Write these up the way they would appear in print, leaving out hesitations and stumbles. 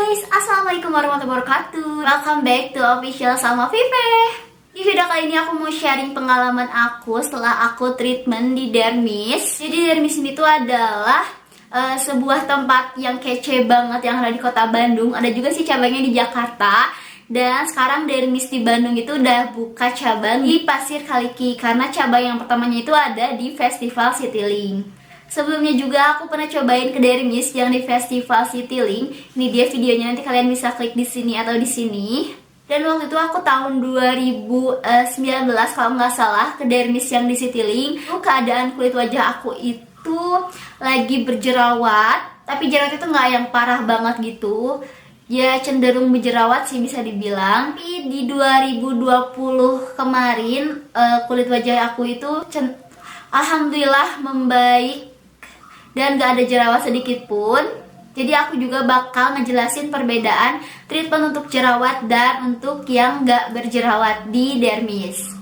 guys, assalamualaikum warahmatullahi wabarakatuh. Welcome back to official Salma Vive. Di video kali ini aku mau sharing pengalaman aku setelah aku treatment di dermis. Jadi dermis ini tuh adalah sebuah tempat yang kece banget yang ada di kota Bandung. Ada juga sih cabangnya di Jakarta. Dan sekarang dermis di Bandung itu udah buka cabang di Pasir Kaliki, karena cabang yang pertamanya itu ada di Festival Citylink. Sebelumnya juga aku pernah cobain ke dermis yang di Festival Citylink. Ini dia videonya, nanti kalian bisa klik di sini atau di sini. Dan waktu itu aku tahun 2019 kalau nggak salah ke dermis yang di Citylink. Keadaan kulit wajah aku itu lagi berjerawat, tapi jerawat itu nggak yang parah banget gitu. Ya cenderung berjerawat sih bisa dibilang. Tapi di 2020 kemarin kulit wajah aku itu alhamdulillah membaik dan gak ada jerawat sedikit pun. Jadi aku juga bakal ngejelasin perbedaan treatment untuk jerawat dan untuk yang gak berjerawat di dermis.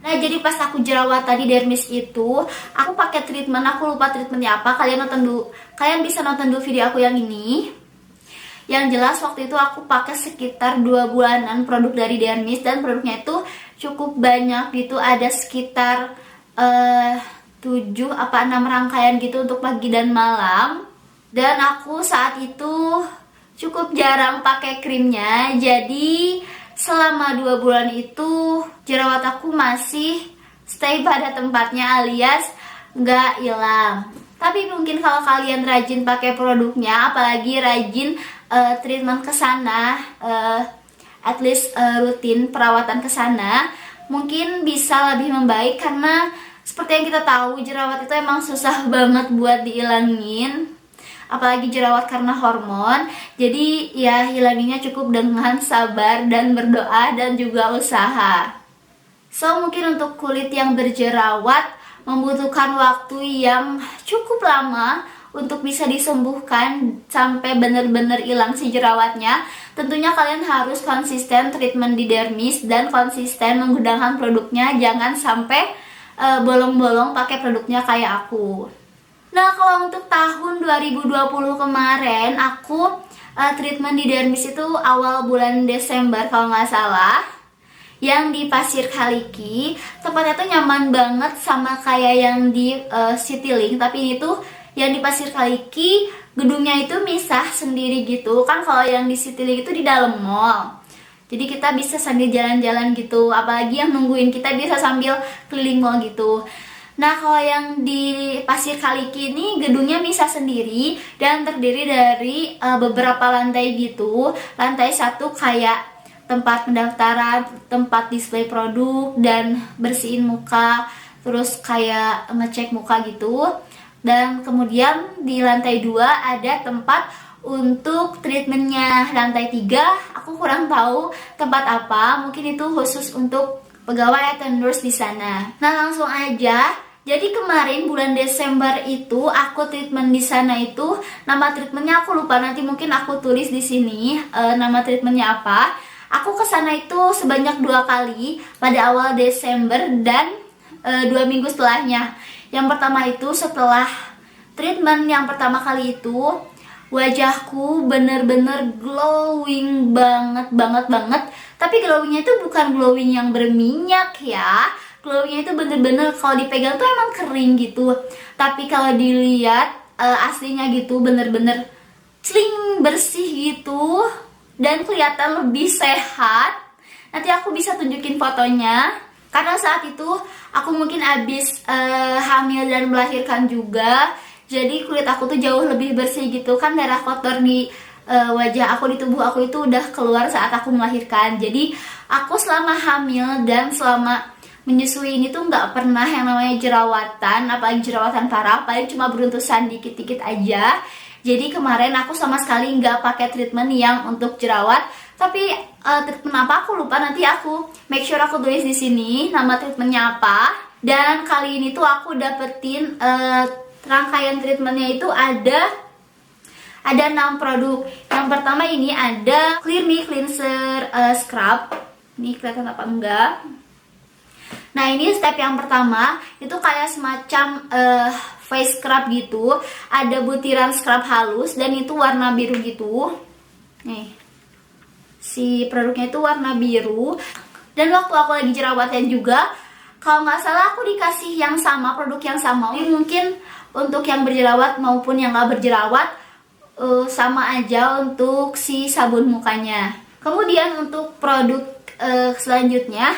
Nah, jadi pas aku jerawat tadi dermis itu, aku pakai treatment, aku lupa treatmentnya apa. Kalian bisa nonton dulu video aku yang ini. Yang jelas waktu itu aku pakai sekitar 2 bulanan produk dari dermis, dan produknya itu cukup banyak gitu, ada sekitar 7 apa 6 rangkaian gitu untuk pagi dan malam. Dan aku saat itu cukup jarang pakai krimnya, jadi selama 2 bulan itu jerawat aku masih stay pada tempatnya alias nggak hilang. Tapi mungkin kalau kalian rajin pakai produknya, apalagi rajin treatment ke sana, at least rutin perawatan ke sana, mungkin bisa lebih membaik. Karena seperti yang kita tahu, jerawat itu emang susah banget buat dihilangin, apalagi jerawat karena hormon. Jadi ya hilanginnya cukup dengan sabar dan berdoa dan juga usaha. So mungkin untuk kulit yang berjerawat membutuhkan waktu yang cukup lama untuk bisa disembuhkan sampai benar-benar hilang si jerawatnya. Tentunya kalian harus konsisten treatment di dermis dan konsisten menggunakan produknya, jangan sampai bolong-bolong pakai produknya kayak aku. Nah, kalau untuk tahun 2020 kemarin aku treatment di dermis itu awal bulan Desember kalau nggak salah, yang di Pasir Kaliki. Tempatnya tuh nyaman banget sama kayak yang di Citylink, tapi ini tuh yang di Pasir Kaliki gedungnya itu misah sendiri gitu kan. Kalau yang di Citylink itu di dalam mall, jadi kita bisa sambil jalan-jalan gitu, apalagi yang nungguin kita bisa sambil keliling mall gitu. Nah, kalau yang di Pasir Kaliki ini gedungnya misah sendiri dan terdiri dari beberapa lantai gitu. Lantai 1 kayak tempat pendaftaran, tempat display produk dan bersihin muka, terus kayak ngecek muka gitu. Dan kemudian di lantai 2 ada tempat untuk treatmentnya. Lantai 3 aku kurang tahu tempat apa, mungkin itu khusus untuk pegawai atau nurse di sana. Nah, langsung aja. Jadi kemarin bulan Desember itu aku treatment di sana itu, nama treatmentnya aku lupa, nanti mungkin aku tulis di sini nama treatmentnya apa. Aku ke sana itu sebanyak 2 kali pada awal Desember dan 2 minggu setelahnya. Yang pertama itu setelah treatment yang pertama kali itu, wajahku bener-bener glowing banget. Tapi glowingnya itu bukan glowing yang berminyak ya. Glowingnya itu bener-bener kalau dipegang tuh emang kering gitu. Tapi kalau dilihat aslinya gitu bener-bener cling, bersih gitu. Dan kelihatan lebih sehat. Nanti aku bisa tunjukin fotonya. Karena saat itu aku mungkin abis hamil dan melahirkan juga. Jadi kulit aku tuh jauh lebih bersih gitu kan, darah kotor di wajah aku, di tubuh aku itu udah keluar saat aku melahirkan. Jadi aku selama hamil dan selama menyusui ini tuh nggak pernah yang namanya jerawatan, apalagi jerawatan parah, paling cuma beruntusan dikit-dikit aja. Jadi kemarin aku sama sekali nggak pakai treatment yang untuk jerawat. Tapi treatment apa aku lupa, nanti aku make sure aku tulis di sini nama treatmentnya apa. Dan kali ini tuh aku dapetin rangkaian treatmentnya itu ada 6 produk. Yang pertama ini ada Clear Me Cleanser Scrub. Ini kelihatan apa enggak? Nah, ini step yang pertama itu kayak semacam face scrub gitu. Ada butiran scrub halus dan itu warna biru gitu. Nih, si produknya itu warna biru. Dan waktu aku lagi jerawatan juga, kalau nggak salah aku dikasih yang sama, produk yang sama. Jadi mungkin untuk yang berjerawat maupun yang nggak berjerawat sama aja untuk si sabun mukanya. Kemudian untuk produk selanjutnya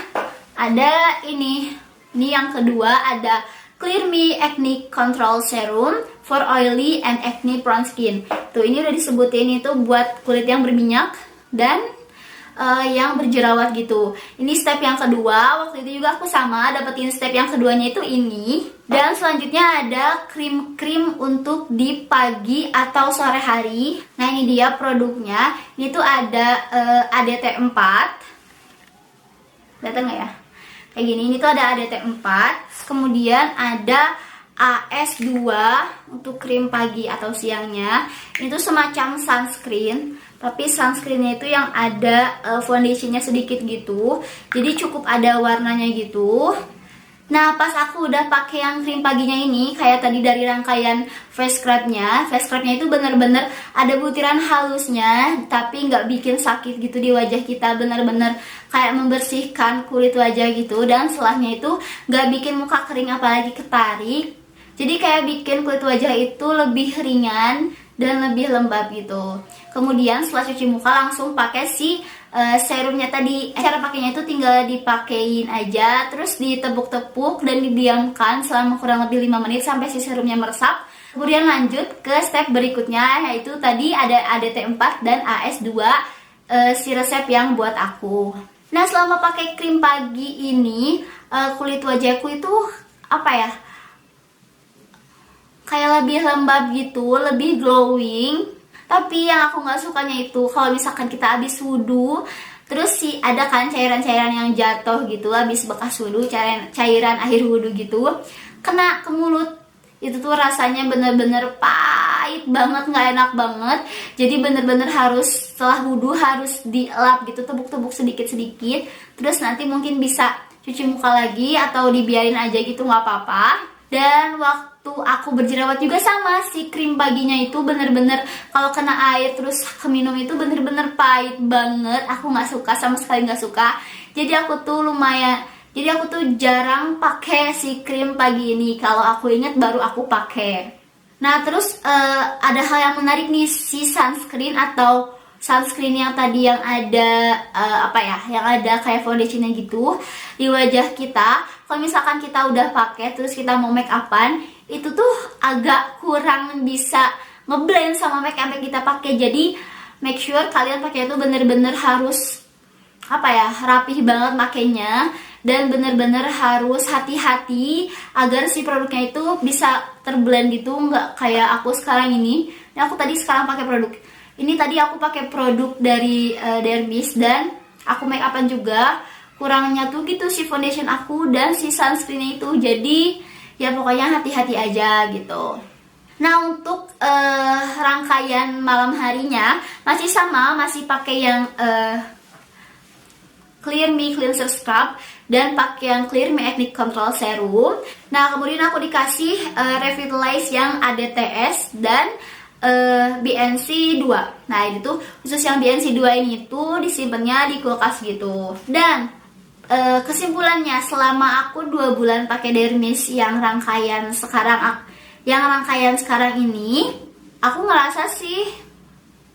ada ini yang kedua, ada Clear Me Acne Control Serum for Oily and Acne Prone Skin. Tuh, ini udah disebutin itu buat kulit yang berminyak dan yang berjerawat gitu. Ini step yang kedua. Waktu itu juga aku sama dapetin step yang keduanya itu ini. Dan selanjutnya ada krim untuk di pagi atau sore hari. Nah, ini dia produknya. Ini tuh ada ADT4. Datang nggak ya? Kayak gini. Ini tuh ada ADT4. Kemudian ada AS2 untuk krim pagi atau siangnya. Ini tuh semacam sunscreen, tapi sunscreennya itu yang ada foundationnya sedikit gitu, jadi cukup ada warnanya gitu. Nah, pas aku udah pakai yang krim paginya ini, kayak tadi dari rangkaian face scrubnya itu bener-bener ada butiran halusnya, tapi nggak bikin sakit gitu di wajah kita, bener-bener kayak membersihkan kulit wajah gitu. Dan setelahnya itu nggak bikin muka kering apalagi ketarik, jadi kayak bikin kulit wajah itu lebih ringan dan lebih lembab gitu. Kemudian setelah cuci muka langsung pakai si serumnya tadi. Cara pakainya itu tinggal dipakein aja, terus ditepuk-tepuk dan didiamkan selama kurang lebih 5 menit sampai si serumnya meresap. Kemudian lanjut ke step berikutnya, yaitu tadi ada ADT4 dan AS2, si resep yang buat aku. Nah, selama pakai krim pagi ini, kulit wajahku itu apa ya, kayak lebih lembab gitu, lebih glowing. Tapi yang aku nggak sukanya itu kalau misalkan kita habis wudhu, terus ada kan cairan-cairan yang jatuh gitu habis bekas wudhu, cairan akhir wudhu gitu, kena ke mulut. Itu tuh rasanya bener-bener pahit banget, nggak enak banget. Jadi bener-bener harus setelah wudhu harus dielap gitu, tepuk-tepuk sedikit-sedikit. Terus nanti mungkin bisa cuci muka lagi atau dibiarin aja gitu, nggak apa-apa. Dan waktu aku berjerawat juga sama, si krim paginya itu bener-bener kalau kena air terus keminum itu bener-bener pahit banget. Aku nggak suka, sama sekali nggak suka. Jadi aku tuh jarang pakai si krim pagi ini. Kalau aku inget baru aku pakai. Nah, terus ada hal yang menarik nih, si sunscreen atau sunscreen yang tadi yang ada yang ada kayak foundationnya gitu di wajah kita. Kalau misalkan kita udah pakai terus kita mau make upan, itu tuh agak kurang bisa ngeblend sama make up yang kita pakai. Jadi make sure kalian pakai itu bener-bener harus rapih banget makainya, dan bener-bener harus hati-hati agar si produknya itu bisa terblend gitu, nggak kayak aku sekarang ini. Nah, aku tadi sekarang pakai produk ini, tadi aku pakai produk dari Dermis dan aku make upan juga. Kurangnya tuh gitu si foundation aku dan si sunscreen itu. Jadi ya pokoknya hati-hati aja gitu. Nah, untuk rangkaian malam harinya masih sama, masih pakai yang Clear Me Cleanser Scrub dan pakai yang Clear Me Acne Control Serum. Nah, kemudian aku dikasih Revitalize yang ADTS dan BNC 2. Nah, itu tuh khusus yang BNC 2 ini tuh disimpannya di kulkas gitu. Dan kesimpulannya, selama aku 2 bulan pakai Dermis yang rangkaian sekarang ini, aku ngerasa sih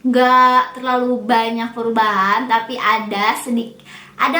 gak terlalu banyak perubahan, tapi ada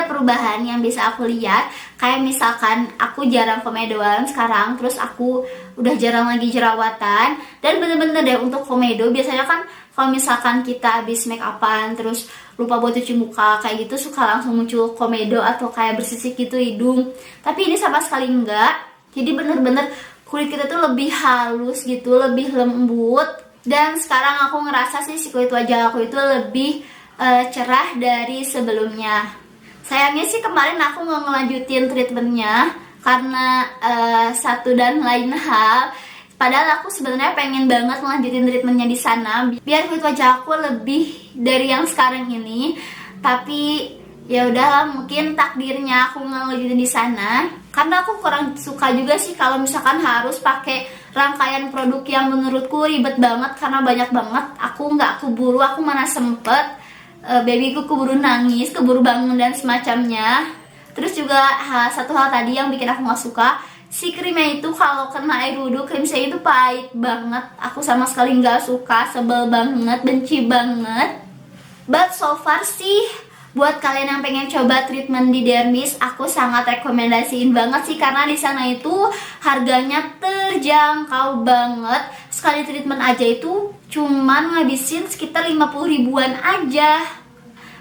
perubahan yang bisa aku lihat. Kayak misalkan aku jarang komedoan sekarang, terus aku udah jarang lagi jerawatan. Dan bener-bener deh untuk komedo, biasanya kan kalau misalkan kita habis make upan terus lupa buat cuci muka kayak gitu, suka langsung muncul komedo atau kayak bersisik gitu hidung. Tapi ini sama sekali enggak. Jadi bener-bener kulit kita tuh lebih halus gitu, lebih lembut. Dan sekarang aku ngerasa sih si kulit wajah aku itu lebih cerah dari sebelumnya. Sayangnya sih kemarin aku nggak ngelanjutin treatmentnya karena satu dan lain hal. Padahal aku sebenarnya pengen banget ngelanjutin treatmentnya di sana biar kulit wajah aku lebih dari yang sekarang ini. Tapi Ya udahlah, mungkin takdirnya aku ngelanjutin di sana. Karena aku kurang suka juga sih kalau misalkan harus pakai rangkaian produk yang menurutku ribet banget karena banyak banget. Aku nggak keburu, aku mana sempet. Babyku keburu nangis, keburu bangun dan semacamnya. Terus juga satu hal tadi yang bikin aku nggak suka, si krimnya itu kalau kena air wudhu, krim saya itu pahit banget. Aku sama sekali nggak suka, sebel banget, benci banget. But so far sih, buat kalian yang pengen coba treatment di dermis, aku sangat rekomendasiin banget sih, karena di sana itu harganya terjangkau banget. Sekali treatment aja itu cuman ngabisin sekitar 50 ribuan aja.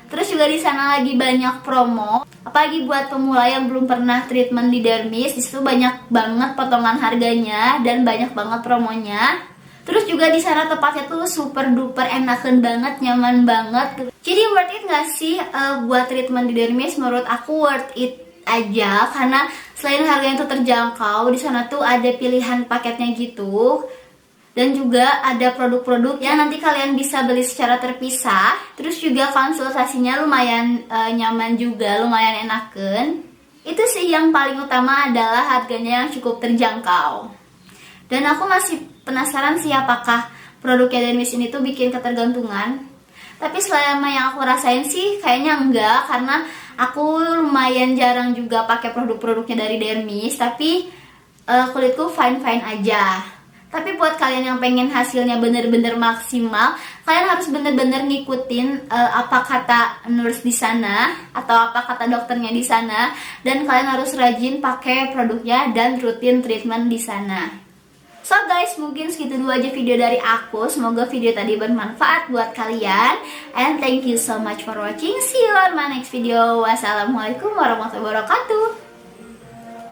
Terus juga di sana lagi banyak promo, apalagi buat pemula yang belum pernah treatment di dermis. Di situ banyak banget potongan harganya dan banyak banget promonya. Terus juga di sana tempatnya tuh super duper enakan banget, nyaman banget. Jadi worth it gak sih buat treatment di dermis? Menurut aku worth it aja, karena selain harganya tuh terjangkau, di sana tuh ada pilihan paketnya gitu. Dan juga ada produk-produk yang nanti kalian bisa beli secara terpisah. Terus juga konsultasinya lumayan nyaman juga, lumayan enakan. Itu sih yang paling utama, adalah harganya yang cukup terjangkau. Dan aku masih penasaran sih apakah produknya dermis ini tuh bikin ketergantungan. Tapi selama yang aku rasain sih kayaknya enggak, karena aku lumayan jarang juga pakai produk-produknya dari dermis. Tapi kulitku fine-fine aja. Tapi buat kalian yang pengen hasilnya bener-bener maksimal, kalian harus bener-bener ngikutin apa kata nurse di sana atau apa kata dokternya di sana, dan kalian harus rajin pakai produknya dan rutin treatment di sana. So guys, mungkin segitu dulu aja video dari aku. Semoga video tadi bermanfaat buat kalian. And thank you so much for watching. See you on my next video. Wassalamualaikum warahmatullahi wabarakatuh.